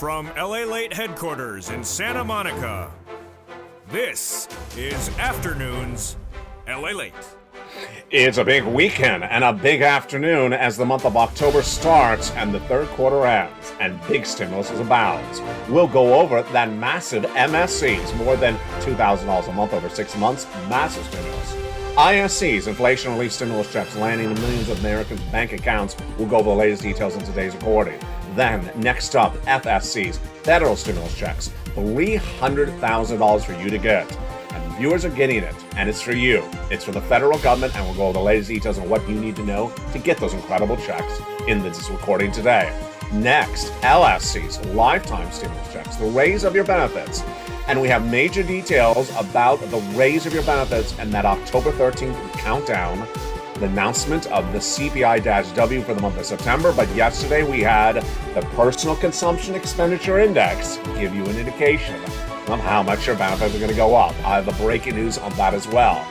From LALATE headquarters in Santa Monica, this is Afternoons LALATE. It's a big weekend and a big afternoon as the month of October starts and the third quarter ends, and big stimulus is abounds. We'll go over that massive MSCs, more than $2,000 a month over 6 months, massive stimulus. ISCs, inflation relief stimulus checks landing in millions of Americans' bank accounts. We'll go over the latest details in today's recording. Then, next up, FSCs, federal stimulus checks, $300,000 for you to get. And viewers are getting it, and it's for you. It's for the federal government, and we'll go over the latest details on what you need to know to get those incredible checks in this recording today. Next, LSCs, lifetime stimulus checks, the raise of your benefits. And we have major details about the raise of your benefits and that October 13th countdown, the announcement of the CPI-W for the month of September. But yesterday we had the Personal Consumption Expenditure Index give you an indication of how much your benefits are going to go up. I have the breaking news on that as well.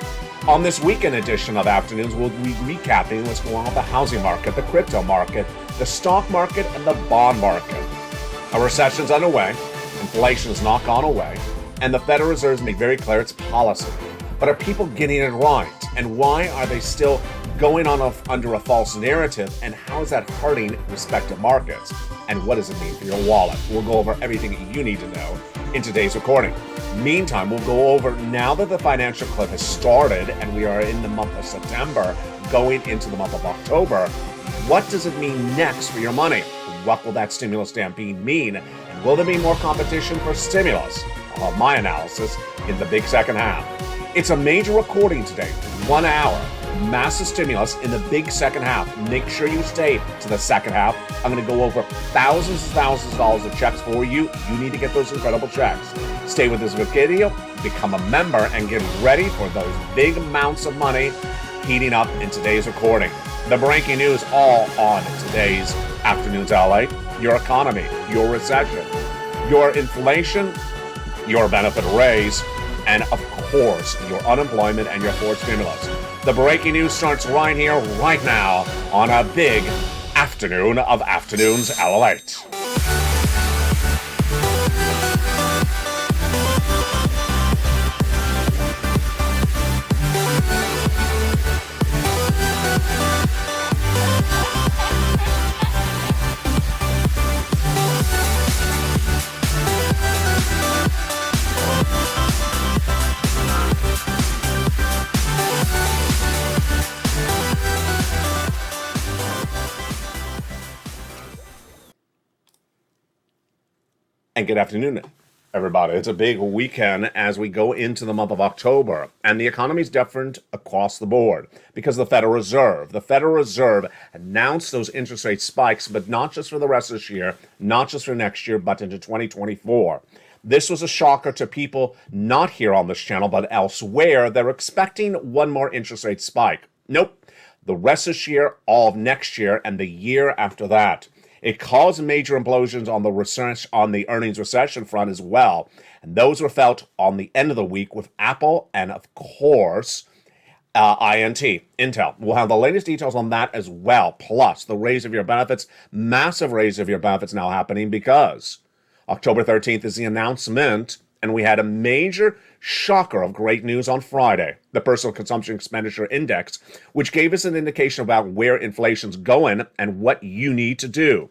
On this weekend edition of Afternoons, we'll be recapping what's going on with the housing market, the crypto market, the stock market, and the bond market. A recession's underway, inflation has not gone away, and the Federal Reserve made very clear its policy. But are people getting it right? And why are they still going on under a false narrative? And how is that hurting respective markets? And what does it mean for your wallet? We'll go over everything you need to know in today's recording. Meantime, we'll go over, now that the financial cliff has started and we are in the month of September, going into the month of October, what does it mean next for your money? What will that stimulus stampede mean? And will there be more competition for stimulus? I'll have my analysis in the big second half. It's a major recording today, 1 hour, massive stimulus in the big second half. Make sure you stay to the second half. I'm going to go over thousands of dollars of checks for you. You need to get those incredible checks. Stay with this video, become a member, and get ready for those big amounts of money heating up in today's recording. The breaking news all on today's Afternoons LA. Your economy, your recession, your inflation, your benefit raise, and of course, your unemployment and your forced stimulus. The breaking news starts right here, right now, on a big afternoon of Afternoons LALATE. And good afternoon, everybody. It's a big weekend as we go into the month of October, and the economy is different across the board because the Federal Reserve announced those interest rate spikes, but not just for the rest of this year, not just for next year, but into 2024. This was a shocker to people not here on this channel, but elsewhere. They're expecting one more interest rate spike. Nope. The rest of this year, all of next year, and the year after that. It caused major implosions on the earnings recession front as well. And those were felt on the end of the week with Apple and, of course, Intel. We'll have the latest details on that as well. Plus, the raise of your benefits, massive raise of your benefits now happening because October 13th is the announcement, and we had a major shocker of great news on Friday, the Personal Consumption Expenditure Index, which gave us an indication about where inflation's going and what you need to do.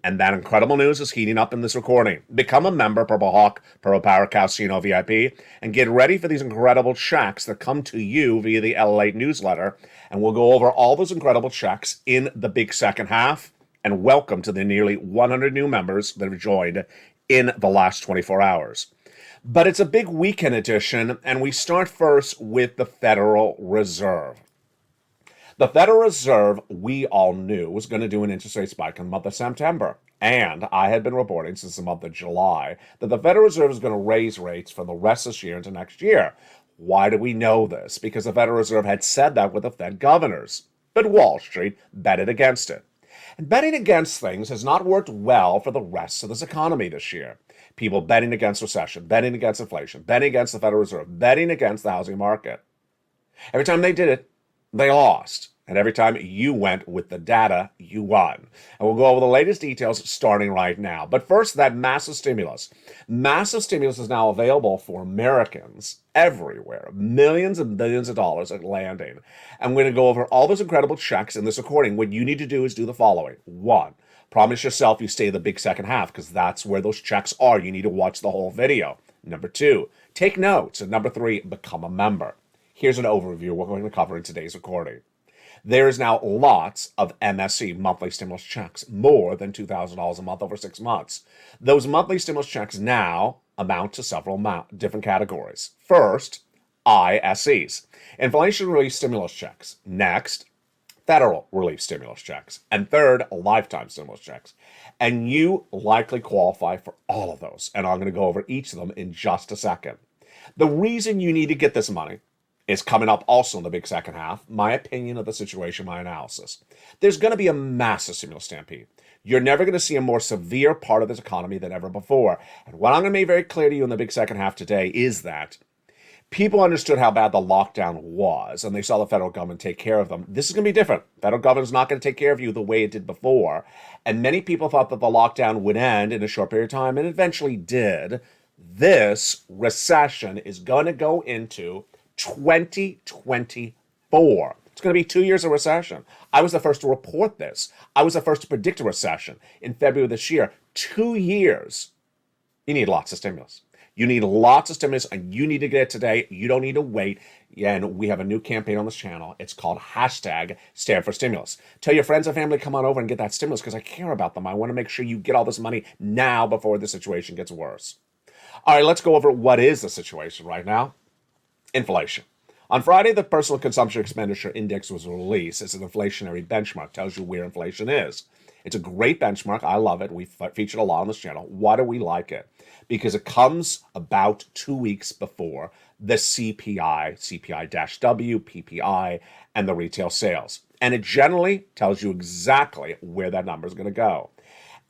And that incredible news is heating up in this recording. Become a member, Purple Hawk, Purple Power Casino VIP, and get ready for these incredible checks that come to you via the LALATE newsletter. And we'll go over all those incredible checks in the big second half. And welcome to the nearly 100 new members that have joined in the last 24 hours. But it's a big weekend edition, and we start first with the Federal Reserve. The Federal Reserve, we all knew, was going to do an interest rate spike in the month of September. And I had been reporting since the month of July that the Federal Reserve is going to raise rates for the rest of this year into next year. Why do we know this? Because the Federal Reserve had said that with the Fed governors. But Wall Street betted against it. And betting against things has not worked well for the rest of this economy this year. People betting against recession, betting against inflation, betting against the Federal Reserve, betting against the housing market. Every time they did it, they lost. And every time you went with the data, you won. And we'll go over the latest details starting right now. But first, that massive stimulus. Massive stimulus is now available for Americans everywhere. Millions and billions of dollars are landing. And we're going to go over all those incredible checks in this recording. What you need to do is do the following. 1, promise yourself you stay the big second half because that's where those checks are. You need to watch the whole video. Number 2, take notes. And number 3, become a member. Here's an overview we're going to cover in today's recording. There is now lots of MSC, monthly stimulus checks, more than $2,000 a month over 6 months. Those monthly stimulus checks now amount to several different categories. First, ISEs, inflation relief stimulus checks. Next, federal relief stimulus checks. And third, lifetime stimulus checks. And you likely qualify for all of those. And I'm going to go over each of them in just a second. The reason you need to get this money is coming up also in the big second half. My opinion of the situation, my analysis. There's going to be a massive stimulus stampede. You're never going to see a more severe part of this economy than ever before. And what I'm going to make very clear to you in the big second half today is that people understood how bad the lockdown was, and they saw the federal government take care of them. This is going to be different. Federal government's not going to take care of you the way it did before. And many people thought that the lockdown would end in a short period of time, and it eventually did. This recession is going to go into 2024. It's going to be 2 years of recession. I was the first to report this. I was the first to predict a recession in February of this year. 2 years. You need lots of stimulus. You need lots of stimulus, and you need to get it today. You don't need to wait. And we have a new campaign on this channel. It's called #StandForStimulus. Tell your friends and family, come on over and get that stimulus because I care about them. I want to make sure you get all this money now before the situation gets worse. All right, let's go over what is the situation right now. Inflation. On Friday, the Personal Consumption Expenditure Index was released. It's an inflationary benchmark. Tells you where inflation is. It's a great benchmark. I love it. We've featured a lot on this channel. Why do we like it? Because it comes about 2 weeks before the CPI, CPI-W, PPI, and the retail sales. And it generally tells you exactly where that number is going to go.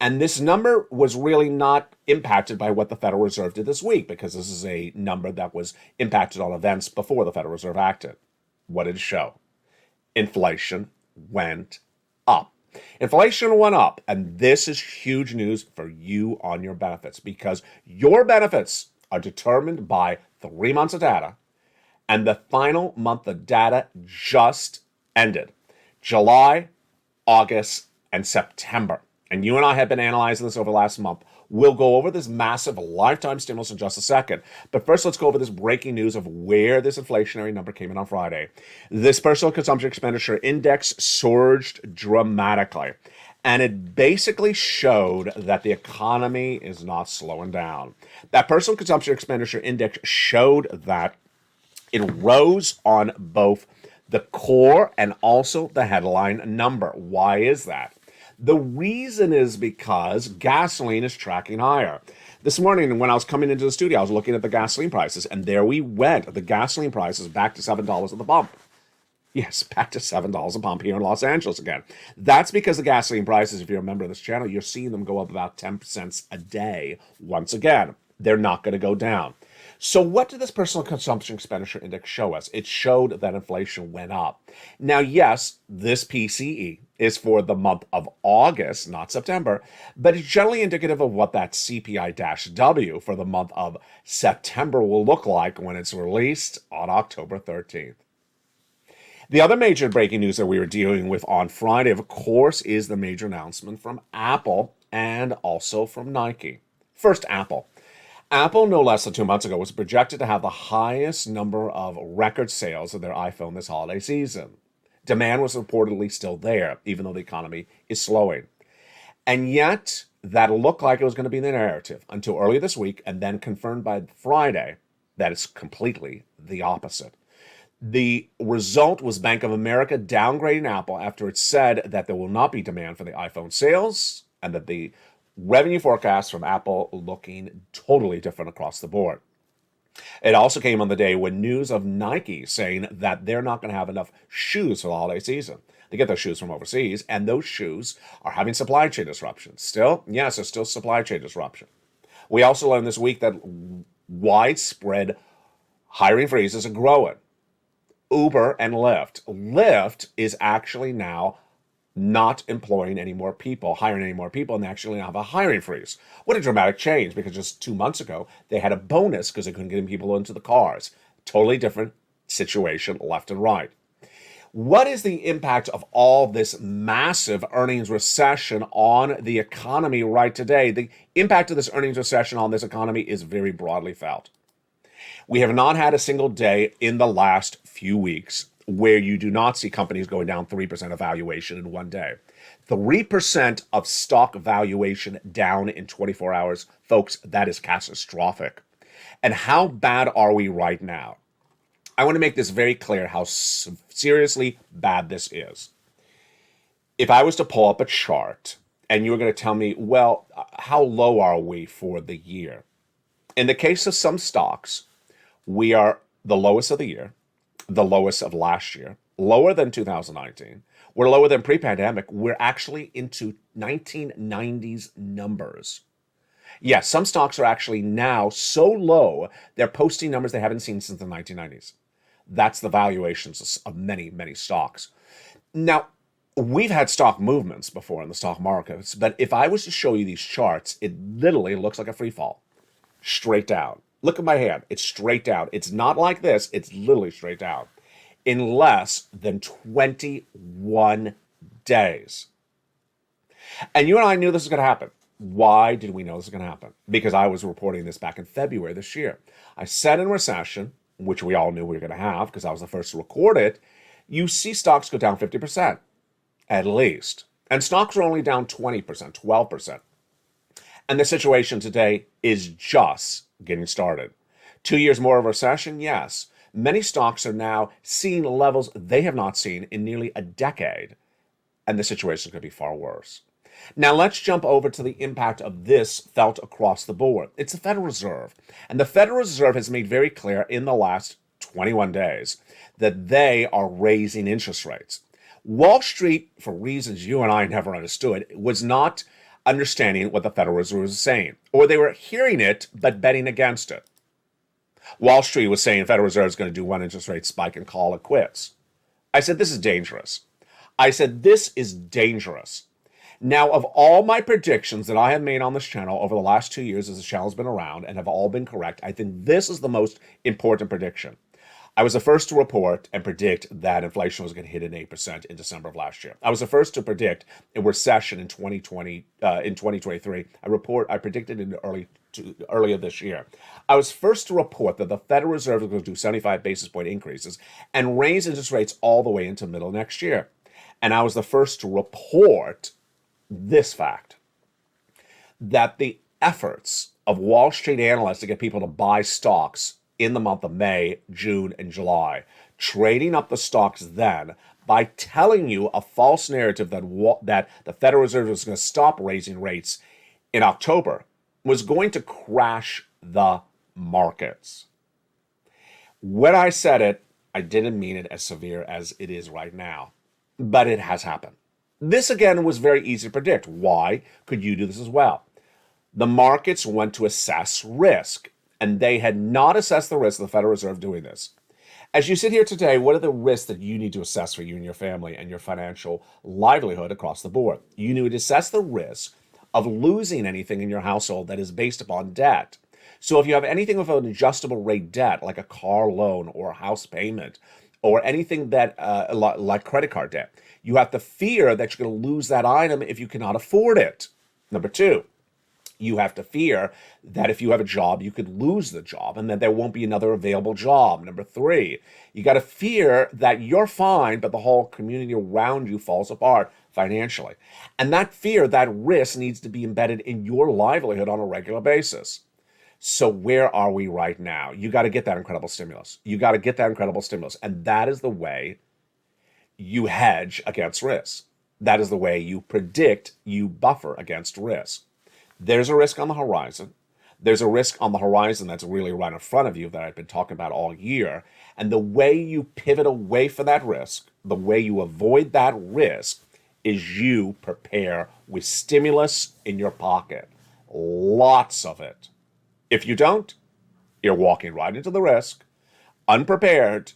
And this number was really not impacted by what the Federal Reserve did this week because this is a number that was impacted on events before the Federal Reserve acted. What did it show? Inflation went up. Inflation went up, and this is huge news for you on your benefits because your benefits are determined by 3 months of data, and the final month of data just ended. July, August, and September. And you and I have been analyzing this over the last month. We'll go over this massive lifetime stimulus in just a second. But first, let's go over this breaking news of where this inflationary number came in on Friday. This Personal Consumption Expenditure Index surged dramatically. And it basically showed that the economy is not slowing down. That Personal Consumption Expenditure Index showed that it rose on both the core and also the headline number. Why is that? The reason is because gasoline is tracking higher. This morning, when I was coming into the studio, I was looking at the gasoline prices, and there we went. The gasoline prices back to $7 at the pump. Yes, back to $7 a pump here in Los Angeles again. That's because the gasoline prices, if you're a member of this channel, you're seeing them go up about 10 cents a day. Once again, they're not going to go down. So what did this Personal Consumption Expenditure Index show us? It showed that inflation went up. Now, yes, this PCE is for the month of August, not September, but it's generally indicative of what that CPI-W for the month of September will look like when it's released on October 13th. The other major breaking news that we were dealing with on Friday, of course, is the major announcement from Apple and also from Nike. First, Apple. Apple, no less than 2 months ago, was projected to have the highest number of record sales of their iPhone this holiday season. Demand was reportedly still there, even though the economy is slowing. And yet, that looked like it was going to be the narrative until early this week, and then confirmed by Friday that it's completely the opposite. The result was Bank of America downgrading Apple after it said that there will not be demand for the iPhone sales and that the revenue forecast from Apple looking totally different across the board. It also came on the day when news of Nike saying that they're not going to have enough shoes for the holiday season. They get those shoes from overseas, and those shoes are having supply chain disruptions. Still, yes, there's still supply chain disruption. We also learned this week that widespread hiring freezes are growing. Uber and Lyft. Lyft is actually now not employing any more people, hiring any more people, and they actually now have a hiring freeze. What a dramatic change, because just 2 months ago, they had a bonus because they couldn't get people into the cars. Totally different situation left and right. What is the impact of all this massive earnings recession on the economy right today? The impact of this earnings recession on this economy is very broadly felt. We have not had a single day in the last few weeks where you do not see companies going down 3% of valuation in one day. 3% of stock valuation down in 24 hours, folks, that is catastrophic. And how bad are we right now? I want to make this very clear how seriously bad this is. If I was to pull up a chart and you were going to tell me, well, how low are we for the year? In the case of some stocks, we are the lowest of the year, the lowest of last year, lower than 2019. We're lower than pre-pandemic. We're actually into 1990s numbers. Yes, some stocks are actually now so low, they're posting numbers they haven't seen since the 1990s. That's the valuations of many, many stocks. Now, we've had stock movements before in the stock markets, but if I was to show you these charts, it literally looks like a free fall. Straight down. Look at my hand. It's straight down. It's not like this. It's literally straight down. In less than 21 days. And you and I knew this was going to happen. Why did we know this was going to happen? Because I was reporting this back in February this year. I said in recession, which we all knew we were going to have because I was the first to record it, you see stocks go down 50%, at least. And stocks are only down 20%, 12%. And the situation today is just getting started. 2 years more of recession? Yes. Many stocks are now seeing levels they have not seen in nearly a decade. And the situation is going to be far worse. Now let's jump over to the impact of this felt across the board. It's the Federal Reserve. And the Federal Reserve has made very clear in the last 21 days that they are raising interest rates. Wall Street, for reasons you and I never understood, was not understanding what the Federal Reserve was saying, or they were hearing it but betting against it. Wall Street was saying the Federal Reserve is going to do one interest rate spike and call it quits. I said, this is dangerous. I said, this is dangerous. Now, of all my predictions that I have made on this channel over the last 2 years as the channel's been around and have all been correct, I think this is the most important prediction. I was the first to report and predict that inflation was going to hit an 8% in December of last year. I was the first to predict a recession in 2023. I predicted it earlier this year. I was first to report that the Federal Reserve was going to do 75 basis point increases and raise interest rates all the way into middle of next year. And I was the first to report this fact, that the efforts of Wall Street analysts to get people to buy stocks in the month of May, June, and July, trading up the stocks then by telling you a false narrative that the Federal Reserve was going to stop raising rates in October, was going to crash the markets. When I said it, I didn't mean it as severe as it is right now, but it has happened. This, again, was very easy to predict. Why could you do this as well? The markets went to assess risk, and they had not assessed the risk of the Federal Reserve doing this. As you sit here today, what are the risks that you need to assess for you and your family and your financial livelihood across the board? You need to assess the risk of losing anything in your household that is based upon debt. So if you have anything with an adjustable rate debt, like a car loan or a house payment, or anything that like credit card debt, you have to fear that you're going to lose that item if you cannot afford it. Number two, you have to fear that if you have a job, you could lose the job and that there won't be another available job. Number three, you got to fear that you're fine, but the whole community around you falls apart financially. And that fear, that risk needs to be embedded in your livelihood on a regular basis. So where are we right now? You got to get that incredible stimulus. You got to get that incredible stimulus. And that is the way you hedge against risk. That is the way you predict, you buffer against risk. There's a risk on the horizon. There's a risk on the horizon that's really right in front of you that I've been talking about all year. And the way you pivot away from that risk, the way you avoid that risk, is you prepare with stimulus in your pocket. Lots of it. If you don't, you're walking right into the risk, unprepared,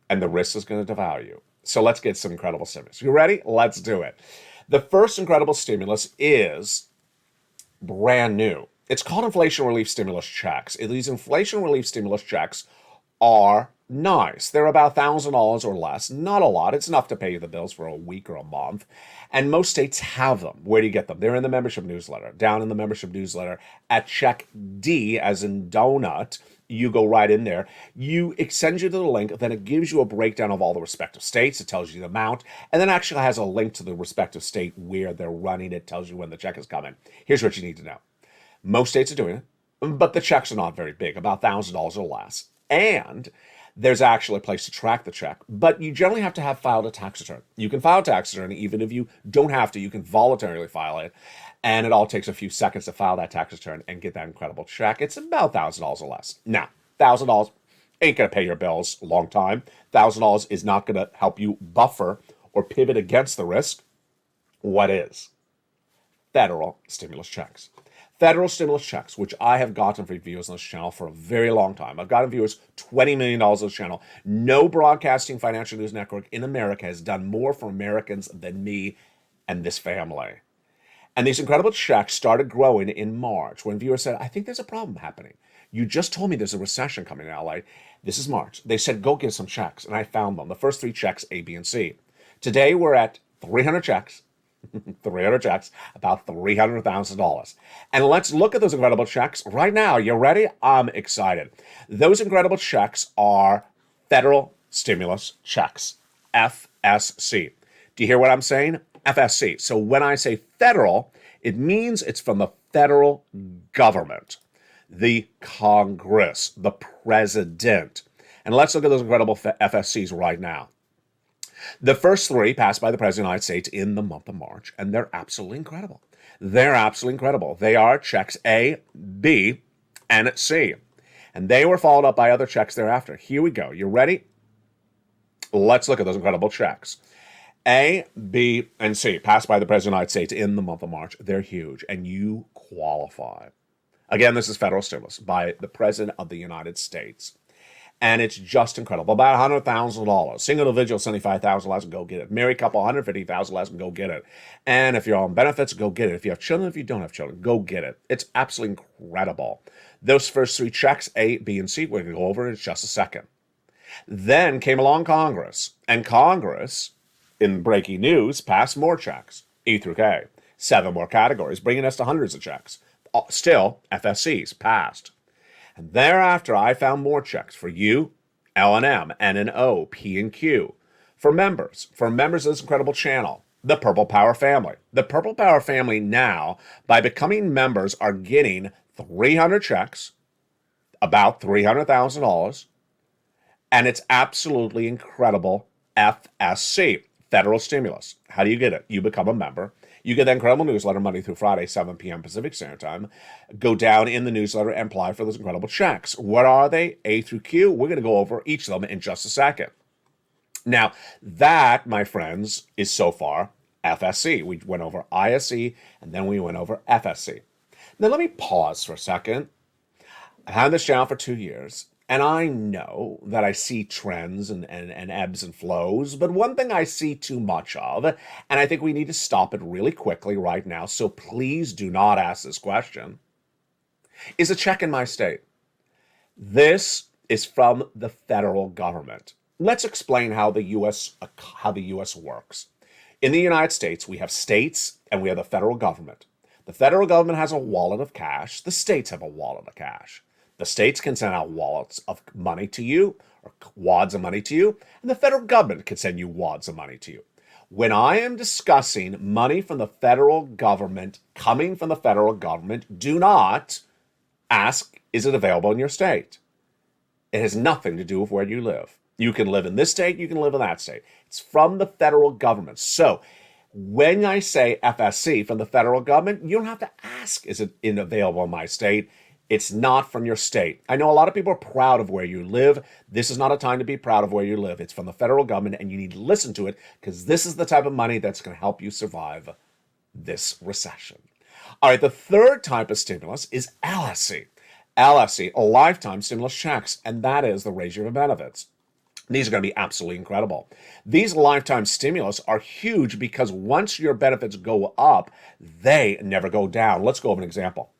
and the risk is going to devour you. So let's get some incredible stimulus. You ready? Let's do it. The first incredible stimulus is brand new. It's called inflation relief stimulus checks. These inflation relief stimulus checks are nice. They're about $1,000 or less. Not a lot. It's enough to pay you the bills for a week or a month. And most states have them. Where do you get them? They're in the membership newsletter. Down in the membership newsletter at check D, as in donut, you go right in there. It sends you to the link, then it gives you a breakdown of all the respective states. It tells you the amount, and then actually has a link to the respective state where they're running it, tells you when the check is coming. Here's what you need to know. Most states are doing it, but the checks are not very big, about $1,000 or less. And there's actually a place to track the check, but you generally have to have filed a tax return. You can file a tax return, even if you don't have to, you can voluntarily file it, and it all takes a few seconds to file that tax return and get that incredible check. It's about $1,000 or less. Now, $1,000 ain't going to pay your bills a long time. $1,000 is not going to help you buffer or pivot against the risk. What is? Federal stimulus checks. Federal stimulus checks, which I have gotten for viewers on this channel for a very long time. I've gotten viewers $20 million on this channel. No broadcasting financial news network in America has done more for Americans than me and this family. And these incredible checks started growing in March when viewers said, I think there's a problem happening. You just told me there's a recession coming in LA. This is March. They said, go get some checks. And I found them. The first 3 checks, A, B, and C. Today we're at 300 checks. 300 checks, about $300,000. And let's look at those incredible checks right now. You ready? I'm excited. Those incredible checks are federal stimulus checks, FSC. Do you hear what I'm saying? FSC. So when I say federal, it means it's from the federal government, the Congress, the president. And let's look at those incredible FSCs right now. The first 3 passed by the President of the United States in the month of March, and they're absolutely incredible. They're absolutely incredible. They are checks A, B, and C. And they were followed up by other checks thereafter. Here we go. You ready? Let's look at those incredible checks. A, B, and C passed by the President of the United States in the month of March. They're huge, and you qualify. Again, this is federal stimulus by the President of the United States. And it's just incredible. About $100,000. Single individual, $75,000 less, go get it. Married couple, $150,000 less, go get it. And if you're on benefits, go get it. If you have children, if you don't have children, go get it. It's absolutely incredible. Those first 3 checks, A, B, and C, we're going to go over in just a second. Then came along Congress. And Congress, in breaking news, passed more checks, E through K. 7 more categories, bringing us to hundreds of checks. Still, FSCs passed. And thereafter, I found more checks for you, L&M, N&O, P and Q. For members of this incredible channel, the Purple Power family. The Purple Power family now, by becoming members, are getting 300 checks, about $300,000, and it's absolutely incredible FSC, federal stimulus. How do you get it? You become a member. You get that incredible newsletter Monday through Friday, 7 p.m. Pacific Standard Time. Go down in the newsletter and apply for those incredible checks. What are they? A through Q. We're going to go over each of them in just a second. Now, that, my friends, is so far FSC. We went over ISC, and then we went over FSC. Now, let me pause for a second. I've had this channel for 2 years. And I know that I see trends and ebbs and flows, but one thing I see too much of, and I think we need to stop it really quickly right now, so please do not ask this question, is a check in my state. This is from the federal government. Let's explain how the U.S. works. In the United States, we have states and we have the federal government. The federal government has a wallet of cash. The states have a wallet of cash. The states can send out wallets of money to you, or wads of money to you, and the federal government can send you wads of money to you. When I am discussing money from the federal government, coming from the federal government, do not ask, is it available in your state? It has nothing to do with where you live. You can live in this state, you can live in that state. It's from the federal government. So when I say FSC from the federal government, you don't have to ask, is it available in my state? It's not from your state. I know a lot of people are proud of where you live. This is not a time to be proud of where you live. It's from the federal government, and you need to listen to it because this is the type of money that's going to help you survive this recession. All right, the third type of stimulus is LSC. LSC, a lifetime stimulus checks, and that is the raise your benefits. These are going to be absolutely incredible. These lifetime stimulus are huge because once your benefits go up, they never go down. Let's go over an example.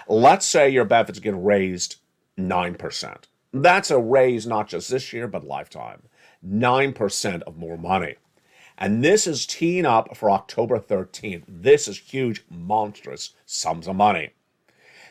Let's say your benefits get raised 9%. That's a raise not just this year, but lifetime. 9% of more money. And this is teeing up for October 13th. This is huge, monstrous sums of money.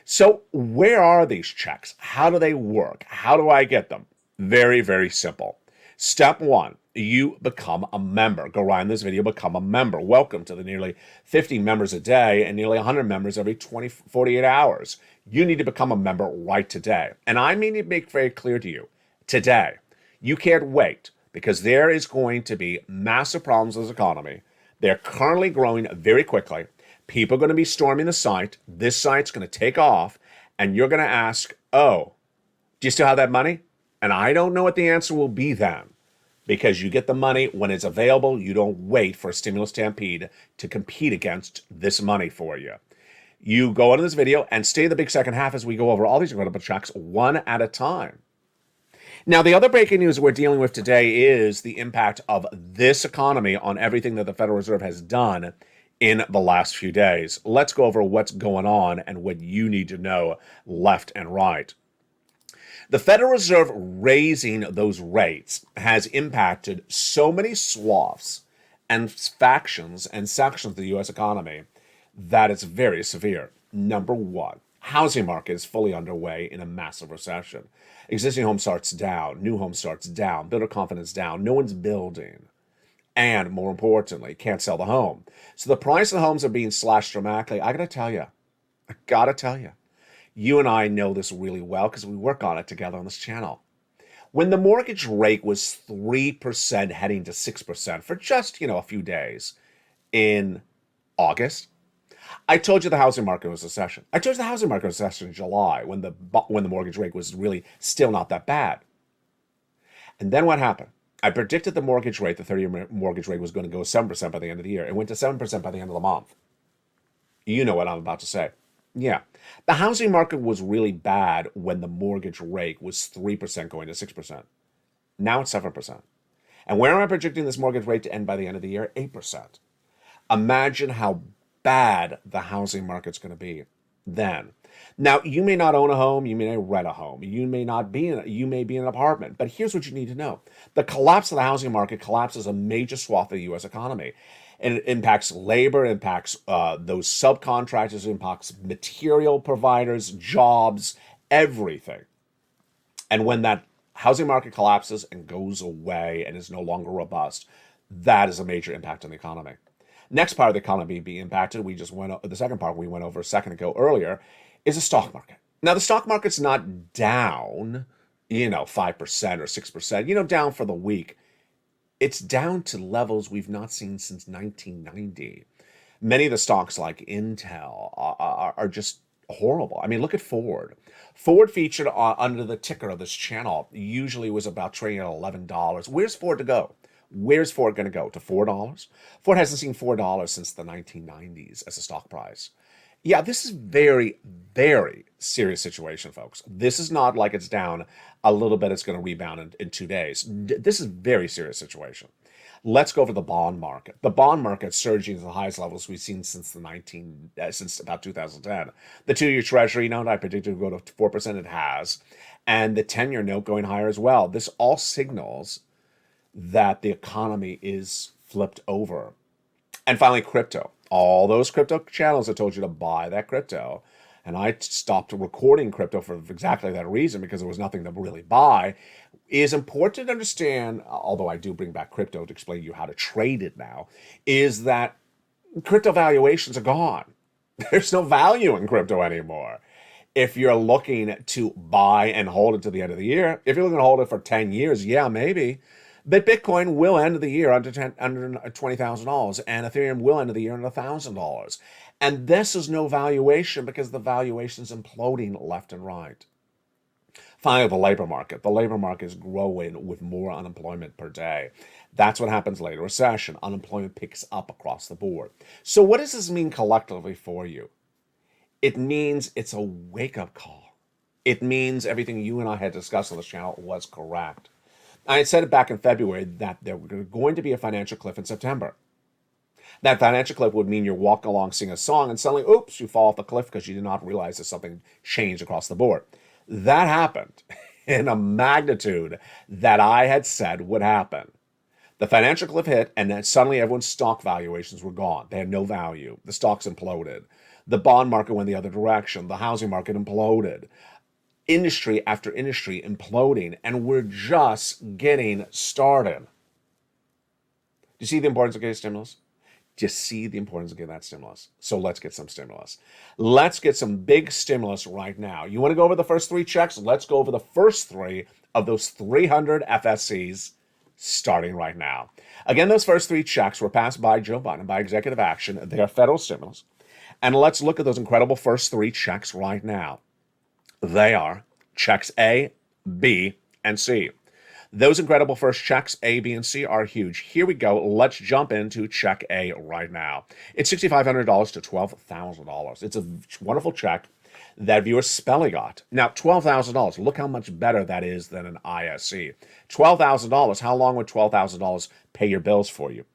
So where are these checks? How do they work? How do I get them? Very, very simple. Step one, you become a member. Go right in this video, become a member. Welcome to the nearly 50 members a day and nearly 100 members every 48 hours. You need to become a member right today. And I mean to make very clear to you, today. You can't wait because there is going to be massive problems with this economy. They're currently growing very quickly. People are going to be storming the site. This site's going to take off, and you're going to ask, oh, do you still have that money? And I don't know what the answer will be then, because you get the money when it's available. You don't wait for a stimulus stampede to compete against this money for you. You go into this video and stay the big second half as we go over all these incredible checks one at a time. Now, the other breaking news we're dealing with today is the impact of this economy on everything that the Federal Reserve has done in the last few days. Let's go over what's going on and what you need to know left and right. The Federal Reserve raising those rates has impacted so many swaths and factions and sections of the U.S. economy that it's very severe. Number one, housing market is fully underway in a massive recession. Existing home starts down, new home starts down, builder confidence down, no one's building. And more importantly, can't sell the home. So the price of the homes are being slashed dramatically. I gotta tell you, you and I know this really well because we work on it together on this channel. When the mortgage rate was 3% heading to 6% for just, a few days in August, I told you the housing market was a recession. I told you the housing market was a recession in July when the mortgage rate was really still not that bad. And then what happened? I predicted the mortgage rate, the 30-year mortgage rate, was going to go 7% by the end of the year. It went to 7% by the end of the month. You know what I'm about to say. Yeah. The housing market was really bad when the mortgage rate was 3% going to 6%. Now it's 7%. And where am I predicting this mortgage rate to end by the end of the year? 8%. Imagine how bad the housing market's going to be then. Now, you may not own a home, you may rent a home, you may be in an apartment, but here's what you need to know. The collapse of the housing market collapses a major swath of the U.S. economy. And it impacts labor, impacts those subcontractors, impacts material providers, jobs, everything. And when that housing market collapses and goes away and is no longer robust, that is a major impact on the economy. Next part of the economy being impacted, the second part we went over a second ago earlier, is the stock market. Now, the stock market's not down, 5% or 6%, down for the week. It's down to levels we've not seen since 1990. Many of the stocks like Intel are just horrible. I mean, look at Ford. Ford featured under the ticker of this channel usually was about trading at $11. Where's Ford to go? Where's Ford going to go? To $4? Ford hasn't seen $4 since the 1990s as a stock price. Yeah, this is very, very serious situation, folks. This is not like it's down a little bit, it's going to rebound in 2 days. This is a very serious situation. Let's go over the bond market. The bond market surging to the highest levels we've seen since since about 2010. The 2-year Treasury note I predicted would go to 4%. It has, and the 10-year note going higher as well. This all signals that the economy is flipped over. And finally, crypto. All those crypto channels that told you to buy that crypto, and I stopped recording crypto for exactly that reason because there was nothing to really buy, is important to understand, although I do bring back crypto to explain to you how to trade it now, is that crypto valuations are gone. There's no value in crypto anymore. If you're looking to buy and hold it to the end of the year, if you're looking to hold it for 10 years, yeah, maybe. But Bitcoin will end the year under $20,000, and Ethereum will end the year under $1,000. And this is no valuation because the valuation is imploding left and right. Finally, the labor market. The labor market is growing with more unemployment per day. That's what happens later. Recession, unemployment picks up across the board. So what does this mean collectively for you? It means it's a wake-up call. It means everything you and I had discussed on this channel was correct. I had said it back in February that there were going to be a financial cliff in September. That financial cliff would mean you're walking along, sing a song, and suddenly, oops, you fall off the cliff because you did not realize that something changed across the board. That happened in a magnitude that I had said would happen. The financial cliff hit, and then suddenly everyone's stock valuations were gone. They had no value. The stocks imploded. The bond market went the other direction. The housing market imploded. Industry after industry imploding, and we're just getting started. Do you see the importance of getting stimulus? Do you see the importance of getting that stimulus? So let's get some stimulus. Let's get some big stimulus right now. You want to go over the first 3 checks? Let's go over the first 3 of those 300 FSCs starting right now. Again, those first 3 checks were passed by Joe Biden by executive action. They are federal stimulus. And let's look at those incredible first 3 checks right now. They are checks A, B, and C. Those incredible first checks, A, B, and C, are huge. Here we go. Let's jump into check A right now. It's $6,500 to $12,000. It's a wonderful check that viewer Spelly got. Now, $12,000. Look how much better that is than an ISC. $12,000. How long would $12,000 pay your bills for you?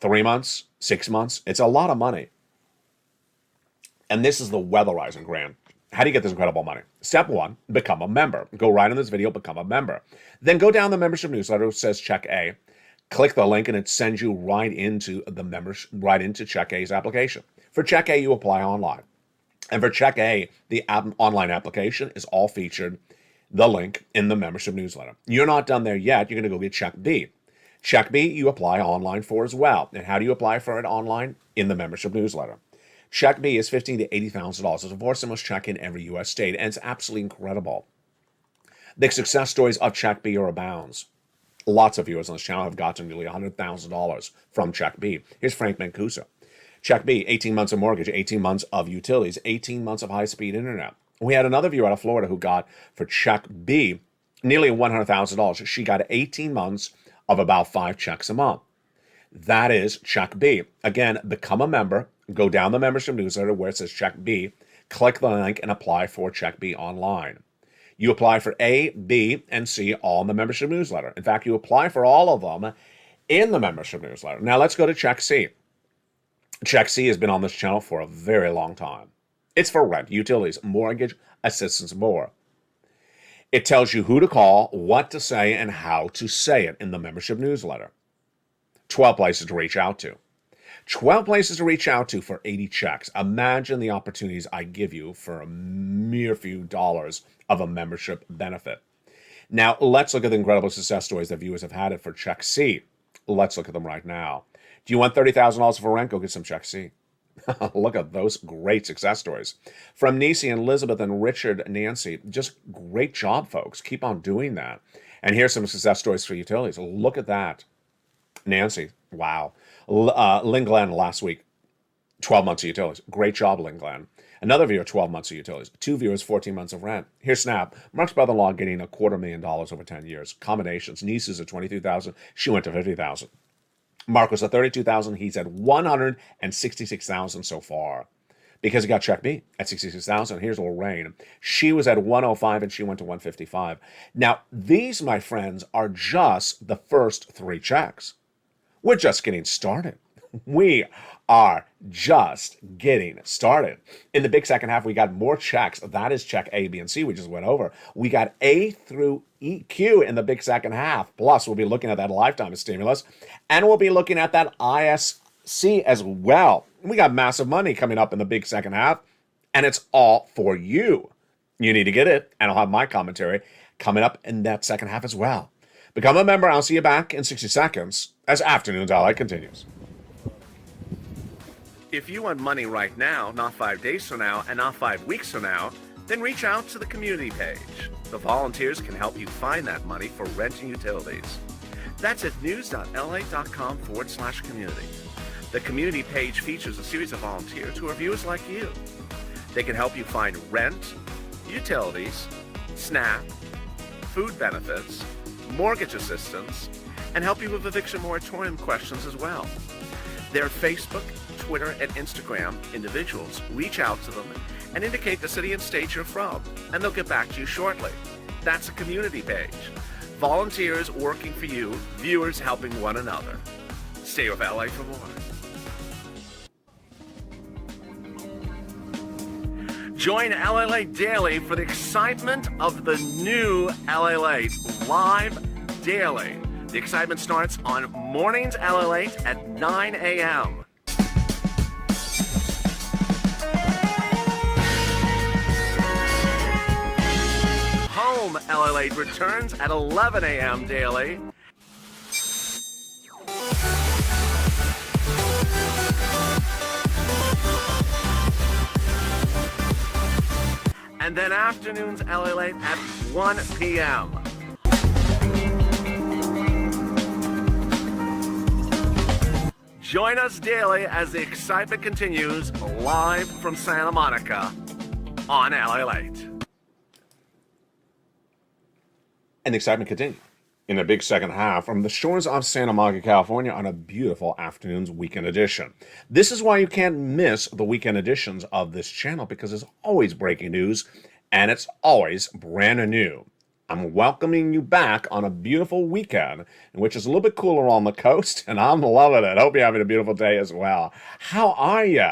3 months? 6 months? It's a lot of money. And this is the weatherizing grant. How do you get this incredible money? Step 1, become a member. Go right in this video, become a member. Then go down the membership newsletter, which says Check A. Click the link and it sends you right into the members, right into Check A's application. For Check A, you apply online. And for Check A, the online application is all featured, the link in the membership newsletter. You're not done there yet. You're going to go get Check B. Check B, you apply online for as well. And how do you apply for it online? In the membership newsletter. Check B is $15,000 to $80,000. It's a 4 stimulus check in every U.S. state, and it's absolutely incredible. The success stories of Check B are abounds. Lots of viewers on this channel have gotten nearly $100,000 from Check B. Here's Frank Mancuso. Check B, 18 months of mortgage, 18 months of utilities, 18 months of high-speed internet. We had another viewer out of Florida who got, for Check B, nearly $100,000. She got 18 months of about 5 checks a month. That is Check B. Again, become a member. Go down the membership newsletter where it says Check B, click the link, and apply for Check B online. You apply for A, B, and C all in the membership newsletter. In fact, you apply for all of them in the membership newsletter. Now let's go to Check C. Check C has been on this channel for a very long time. It's for rent, utilities, mortgage, assistance, more. It tells you who to call, what to say, and how to say it in the membership newsletter. 12 places to reach out to. 12 places to reach out to for 80 checks. Imagine the opportunities I give you for a mere few dollars of a membership benefit. Now, let's look at the incredible success stories that viewers have had it for Check C. Let's look at them right now. Do you want $30,000 for rent? Go get some Check C. Look at those great success stories. From Nisi and Elizabeth and Richard, Nancy, just great job, folks. Keep on doing that. And here's some success stories for utilities. Look at that. Nancy, wow. Lynn Glenn last week, 12 months of utilities. Great job, Lynn Glenn. Another viewer, 12 months of utilities. 2 viewers, 14 months of rent. Here's Snap. Mark's brother-in-law getting $250,000 over 10 years. Combinations. Nieces at $22,000. She went to $50,000. Mark was at $32,000. He's at $166,000 so far because he got Check B at $66,000. Here's Lorraine. She was at $105,000 and she went to $155,000. Now, these, my friends, are just the first 3 checks. We're just getting started. We are just getting started. In the big second half, we got more checks. That is Check A, B, and C we just went over. We got A through EQ in the big second half. Plus, we'll be looking at that lifetime stimulus, and we'll be looking at that ISC as well. We got massive money coming up in the big second half, and it's all for you. You need to get it, and I'll have my commentary coming up in that second half as well. Become a member. I'll see you back in 60 seconds as Afternoons LA continues. If you want money right now, not 5 days from now, and not 5 weeks from now, then reach out to the community page. The volunteers can help you find that money for rent and utilities. That's at news.la.com/community. The community page features a series of volunteers who are viewers like you. They can help you find rent, utilities, SNAP, food benefits, mortgage assistance, and help you with eviction moratorium questions as well. Their Facebook, Twitter, and Instagram individuals reach out to them and indicate the city and state you're from, and they'll get back to you shortly. That's a community page. Volunteers working for you, viewers helping one another. Stay with LA for more. Join LALATE Daily for the excitement of the new LALATE live daily. The excitement starts on mornings LALATE at 9 a.m. Home LALATE returns at 11 a.m. daily. And then afternoons LALATE at 1 p.m. Join us daily as the excitement continues live from Santa Monica on LALATE. And the excitement continues in a big second half from the shores of Santa Monica, California on a beautiful afternoon's weekend edition. This is why you can't miss the weekend editions of this channel, because there's always breaking news and it's always brand new. I'm welcoming you back on a beautiful weekend, which is a little bit cooler on the coast, and I'm loving it. Hope you're having a beautiful day as well. How are you?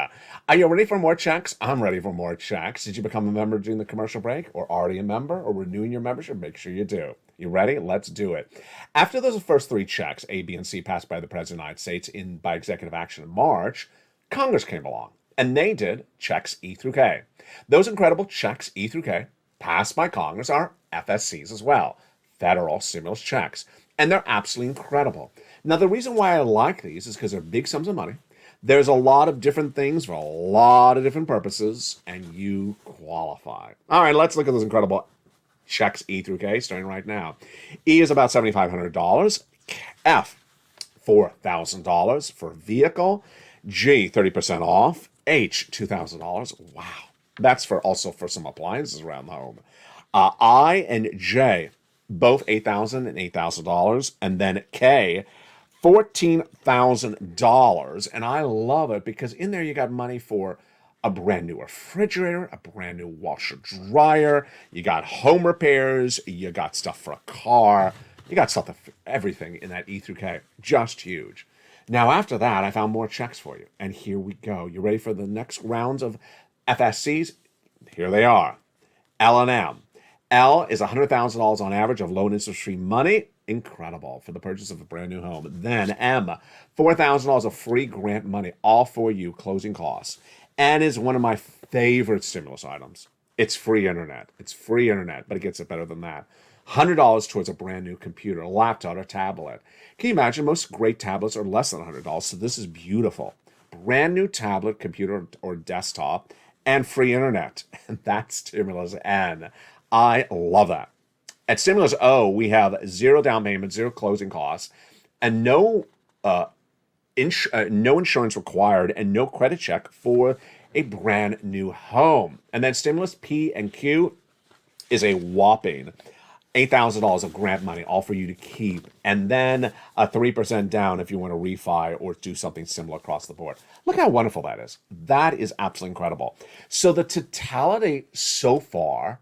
Are you ready for more checks? I'm ready for more checks. Did you become a member during the commercial break, or already a member, or renewing your membership? Make sure you do. You ready? Let's do it. After those first three checks, A, B, and C, passed by the President of the United States by executive action in March, Congress came along, and they did checks E through K. Those incredible checks E through K passed by Congress are FSCs as well, federal stimulus checks, and they're absolutely incredible. Now, the reason why I like these is because they're big sums of money. There's a lot of different things for a lot of different purposes, and you qualify. All right, let's look at those incredible checks E through K, starting right now. E is about $7,500. F, $4,000 for vehicle. G, 30% off. H, $2,000. Wow. That's also for some appliances around the home. I and J, both $8,000 and $8,000. And then K, $14,000. And I love it because in there you got money for a brand new refrigerator, a brand new washer dryer, you got home repairs, you got stuff for a car, you got stuff for everything in that E through K. Just huge. Now after that, I found more checks for you. And here we go. You ready for the next rounds of FSCs? Here they are. L and M. L is $100,000 on average of loan interest-free money. Incredible for the purchase of a brand new home. Then M, $4,000 of free grant money, all for you, closing costs. N is one of my favorite stimulus items. It's free internet. It's free internet, but it gets it better than that. $100 towards a brand new computer, a laptop, or tablet. Can you imagine? Most great tablets are less than $100, so this is beautiful. Brand new tablet, computer, or desktop, and free internet. And that's Stimulus N. I love that. At Stimulus O, we have zero down payment, zero closing costs, and no insurance required, and no credit check for a brand new home. And then Stimulus P and Q is a whopping $8,000 of grant money, all for you to keep, and then a 3% down if you want to refi or do something similar across the board. Look how wonderful that is. That is absolutely incredible. So the totality so far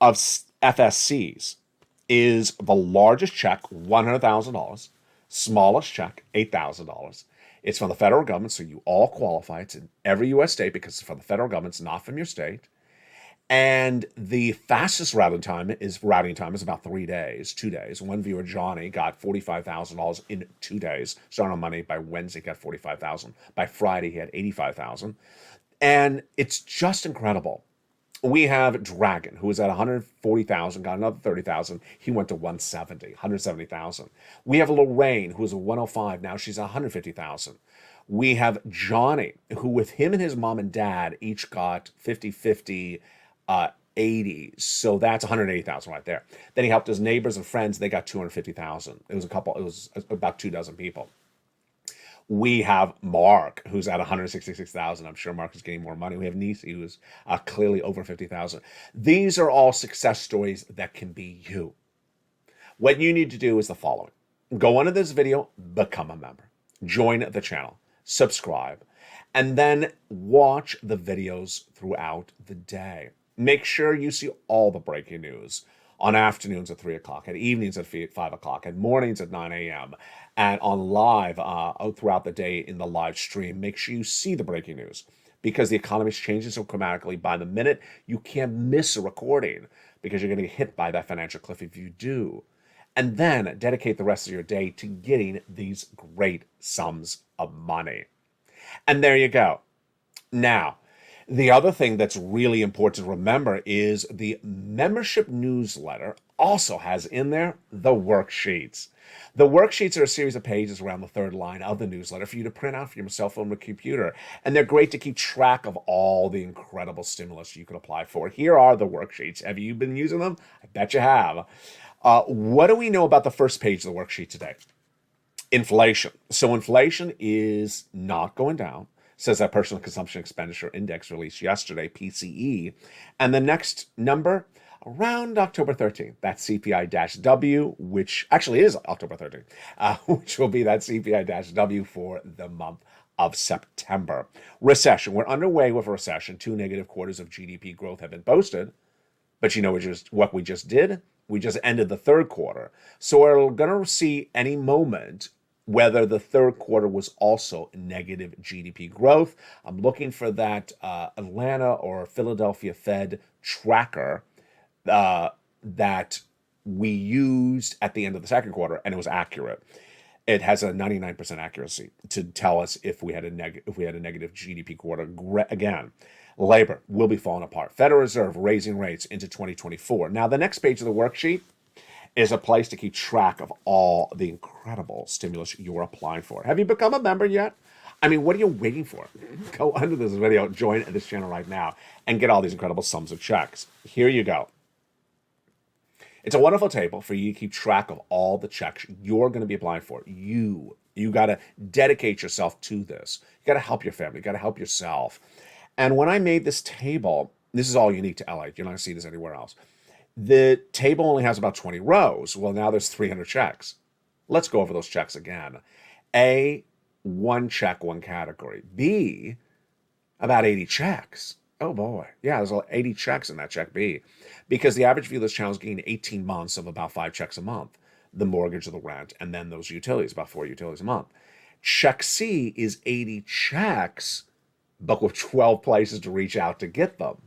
of FSCs is the largest check, $100,000, smallest check, $8,000. It's from the federal government, so you all qualify. It's in every U.S. state because it's from the federal government, it's not from your state. And the fastest routing time is about 3 days, 2 days. One viewer, Johnny, got $45,000 in 2 days. Started on Monday. By Wednesday, got $45,000. By Friday, he had $85,000. And it's just incredible. We have Dragon, who was at $140,000, got another $30,000. He went to $170,000. We have Lorraine, who was at $105,000. Now she's at $150,000. We have Johnny, who with him and his mom and dad each got 50-50, 80. So that's $180,000 right there. Then he helped his neighbors and friends. They got $250,000. It was about 24 people. We have Mark, who's at $166,000. I'm sure Mark is getting more money. We have Nisi, who's clearly over $50,000. These are all success stories that can be you. What you need to do is the following. Go under this video, become a member. Join the channel. Subscribe. And then watch the videos throughout the day. Make sure you see all the breaking news on afternoons at 3 o'clock, at evenings at 5 o'clock, at mornings at 9 a.m., and on live throughout the day in the live stream. Make sure you see the breaking news because the economy is changing so dramatically by the minute. You can't miss a recording because you're going to get hit by that financial cliff if you do. And then dedicate the rest of your day to getting these great sums of money. And there you go. Now, the other thing that's really important to remember is the membership newsletter also has in there the worksheets. The worksheets are a series of pages around the third line of the newsletter for you to print out for your cell phone or computer. And they're great to keep track of all the incredible stimulus you can apply for. Here are the worksheets. Have you been using them? I bet you have. What do we know about the first page of the worksheet today? Inflation. So inflation is not going down. Says that personal consumption expenditure index released yesterday, PCE. And the next number around October 13th, that's CPI-W, which actually is October 13th, which will be that CPI-W for the month of September. Recession. We're underway with a recession. 2 negative quarters of GDP growth have been posted. But you know what we just did? We just ended the third quarter. So we're going to see any moment whether the third quarter was also negative GDP growth. I'm looking for that Atlanta or Philadelphia Fed tracker that we used at the end of the second quarter, and it was accurate. It has a 99% accuracy to tell us if we had a negative GDP quarter again. Labor will be falling apart. Federal Reserve raising rates into 2024. Now, the next page of the worksheet is a place to keep track of all the incredible stimulus you're applying for. Have you become a member yet? I mean, what are you waiting for? Go under this video, join this channel right now, and get all these incredible sums of checks. Here you go. It's a wonderful table for you to keep track of all the checks you're going to be applying for. You got to dedicate yourself to this. You got to help your family. You got to help yourself. And when I made this table, this is all unique to LA. You're not going to see this anywhere else. The table only has about 20 rows. Well, now there's 300 checks. Let's go over those checks again. A, one check, one category. B, about 80 checks. Oh boy. Yeah, there's 80 checks in that check B. Because the average view of this channel is getting 18 months of about 5 checks a month. The mortgage or the rent, and then those utilities, about 4 utilities a month. Check C is 80 checks, but with 12 places to reach out to get them.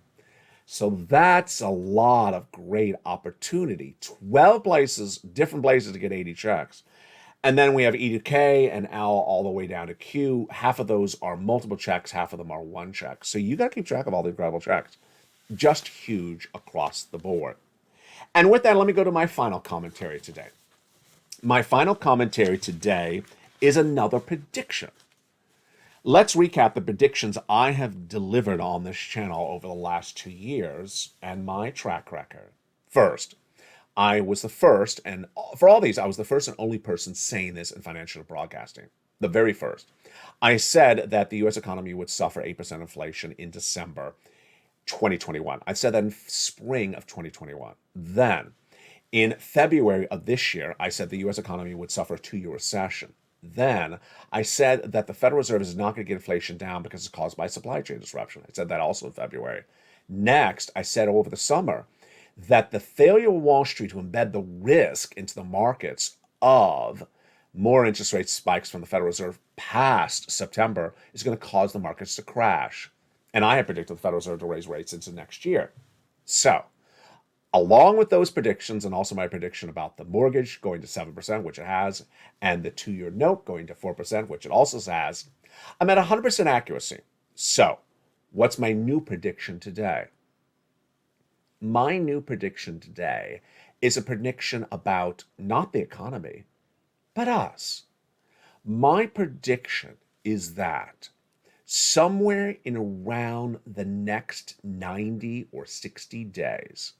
So that's a lot of great opportunity. 12 places, different places to get 80 checks. And then we have E to K and L all the way down to Q. Half of those are multiple checks, half of them are one check. So you got to keep track of all the incredible checks. Just huge across the board. And with that, let me go to my final commentary today. My final commentary today is another prediction. Let's recap the predictions I have delivered on this channel over the last 2 years and my track record. First, I was the first, and for all these, I was the first and only person saying this in financial broadcasting. The very first. I said that the U.S. economy would suffer 8% inflation in December 2021. I said that in spring of 2021. Then, in February of this year, I said the U.S. economy would suffer a 2-year recession. Then I said that the Federal Reserve is not going to get inflation down because it's caused by supply chain disruption. I said that also in February. Next, I said over the summer that the failure of Wall Street to embed the risk into the markets of more interest rate spikes from the Federal Reserve past September is going to cause the markets to crash. And I had predicted the Federal Reserve to raise rates into next year. So, along with those predictions and also my prediction about the mortgage going to 7%, which it has, and the 2-year note going to 4%, which it also has, I'm at 100% accuracy. So, what's my new prediction today? My new prediction today is a prediction about not the economy, but us. My prediction is that somewhere in around the next 90 or 60 days,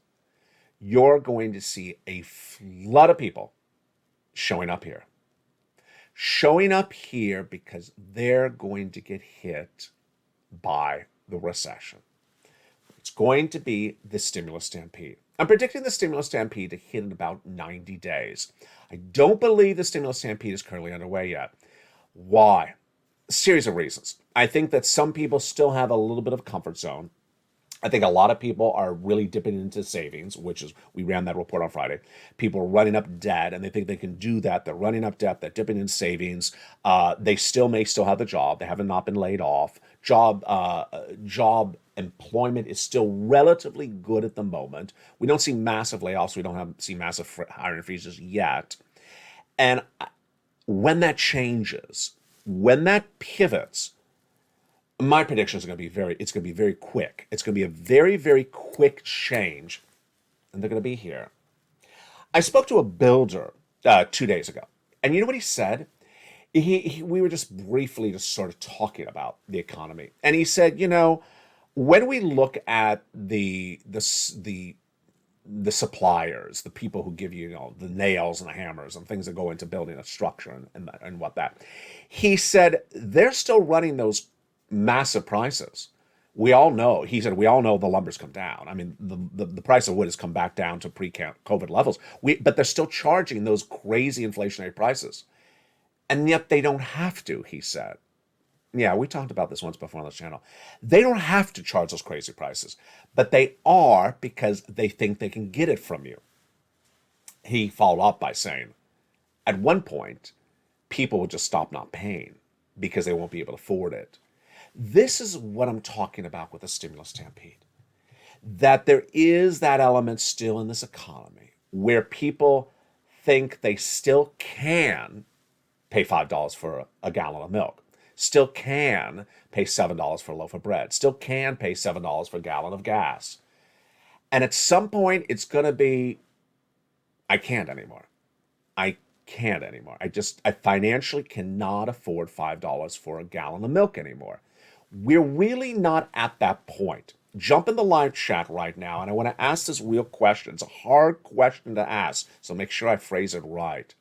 you're going to see a flood of people showing up here. Showing up here because they're going to get hit by the recession. It's going to be the stimulus stampede. I'm predicting the stimulus stampede to hit in about 90 days. I don't believe the stimulus stampede is currently underway yet. Why? A series of reasons. I think that some people still have a little bit of comfort zone. I think a lot of people are really dipping into savings, which is, we ran that report on Friday. People are running up debt and they think they can do that. They're running up debt, they're dipping in savings. They may still have the job. They haven't not been laid off. Job employment is still relatively good at the moment. We don't see massive layoffs. We don't see massive hiring freezes yet. And when that changes, when that pivots, my prediction is going to be it's going to be very quick. It's going to be a very, very quick change, and they're going to be here. I spoke to a builder 2 days ago, and you know what he said? We were just briefly just sort of talking about the economy, and he said, when we look at the suppliers, the people who give you, the nails and the hammers and things that go into building a structure and what that, he said they're still running those massive prices. We all know, he said, we all know the lumber's come down. I mean, the price of wood has come back down to pre-COVID levels. But they're still charging those crazy inflationary prices. And yet they don't have to, he said. Yeah, we talked about this once before on this channel. They don't have to charge those crazy prices, but they are because they think they can get it from you. He followed up by saying, at one point, people will just stop not paying because they won't be able to afford it. This is what I'm talking about with the stimulus stampede. That there is that element still in this economy where people think they still can pay $5 for a gallon of milk, still can pay $7 for a loaf of bread, still can pay $7 for a gallon of gas. And at some point, it's going to be, I can't anymore. I can't anymore. I financially cannot afford $5 for a gallon of milk anymore. We're really not at that point. Jump in the live chat right now, and I want to ask this real question. It's a hard question to ask, so make sure I phrase it right.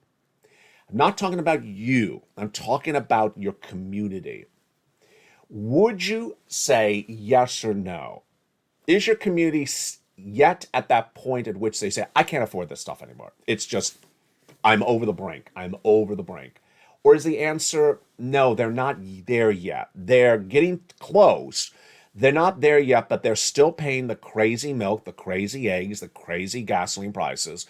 I'm not talking about you. I'm talking about your community. Would you say yes or no? Is your community yet at that point at which they say, I can't afford this stuff anymore? It's just, I'm over the brink. I'm over the brink. Or is the answer, no, they're not there yet. They're getting close. They're not there yet, but they're still paying the crazy milk, the crazy eggs, the crazy gasoline prices.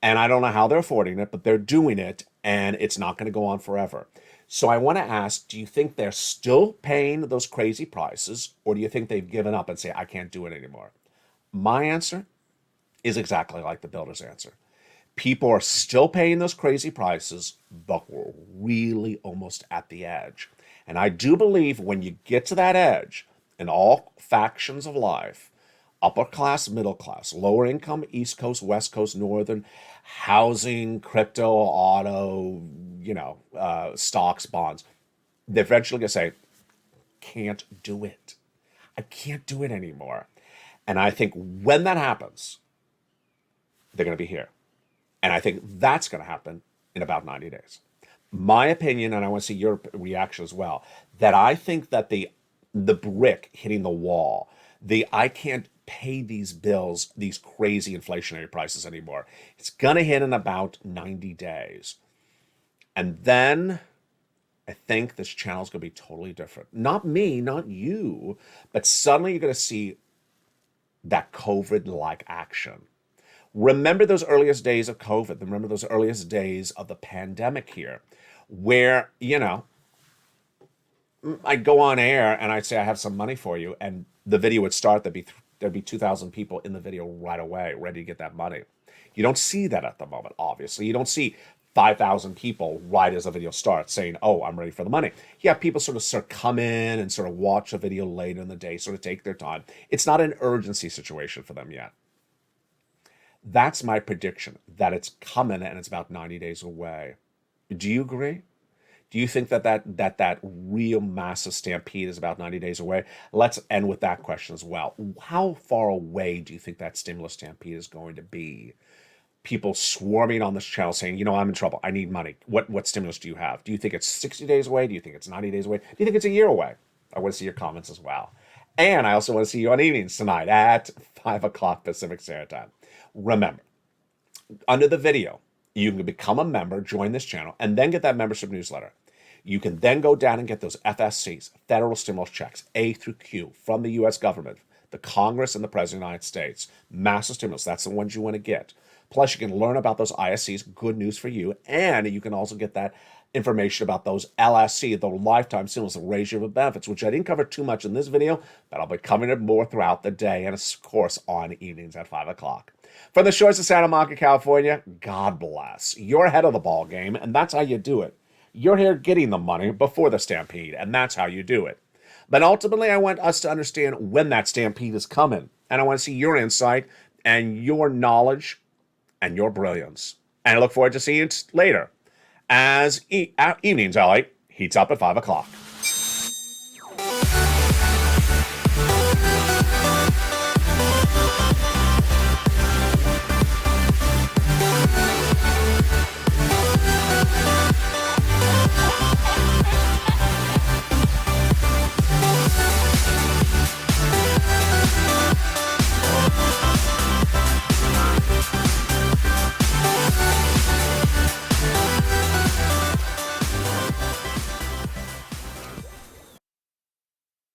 And I don't know how they're affording it, but they're doing it, and it's not going to go on forever. So I want to ask, do you think they're still paying those crazy prices, or do you think they've given up and say, I can't do it anymore? My answer is exactly like the builder's answer. People are still paying those crazy prices, but we're really almost at the edge. And I do believe when you get to that edge, in all factions of life, upper class, middle class, lower income, East Coast, West Coast, Northern, housing, crypto, auto, stocks, bonds, they're eventually going to say, can't do it. I can't do it anymore. And I think when that happens, they're going to be here. And I think that's going to happen in about 90 days. My opinion, and I want to see your reaction as well, that I think that the brick hitting the wall, I can't pay these bills, these crazy inflationary prices anymore, it's going to hit in about 90 days. And then I think this channel is going to be totally different. Not me, not you, but suddenly you're going to see that COVID-like action. Remember those earliest days of COVID. Remember those earliest days of the pandemic here, where, I'd go on air and I'd say, I have some money for you. And the video would start. There'd be 2,000 people in the video right away, ready to get that money. You don't see that at the moment, obviously. You don't see 5,000 people right as the video starts saying, oh, I'm ready for the money. Yeah, people sort of come in and sort of watch a video later in the day, sort of take their time. It's not an urgency situation for them yet. That's my prediction, that it's coming and it's about 90 days away. Do you agree? Do you think that real massive stampede is about 90 days away? Let's end with that question as well. How far away do you think that stimulus stampede is going to be? People swarming on this channel saying, I'm in trouble. I need money. What stimulus do you have? Do you think it's 60 days away? Do you think it's 90 days away? Do you think it's a year away? I want to see your comments as well. And I also want to see you on evenings tonight at 5 o'clock Pacific Standard Time. Remember, under the video, you can become a member, join this channel, and then get that membership newsletter. You can then go down and get those FSCs, federal stimulus checks, A through Q, from the U.S. government, the Congress and the President of the United States. Massive stimulus. That's the ones you want to get. Plus, you can learn about those ISCs. Good news for you. And you can also get that information about those LSC, the lifetime stimulus, the ratio of benefits, which I didn't cover too much in this video, but I'll be covering it more throughout the day and, of course, on evenings at 5 o'clock. From the shores of Santa Monica, California, God bless. You're ahead of the ball game, and that's how you do it. You're here getting the money before the stampede, and that's how you do it. But ultimately, I want us to understand when that stampede is coming, and I want to see your insight and your knowledge and your brilliance. And I look forward to seeing you later as Evenings LA heats up at 5 o'clock.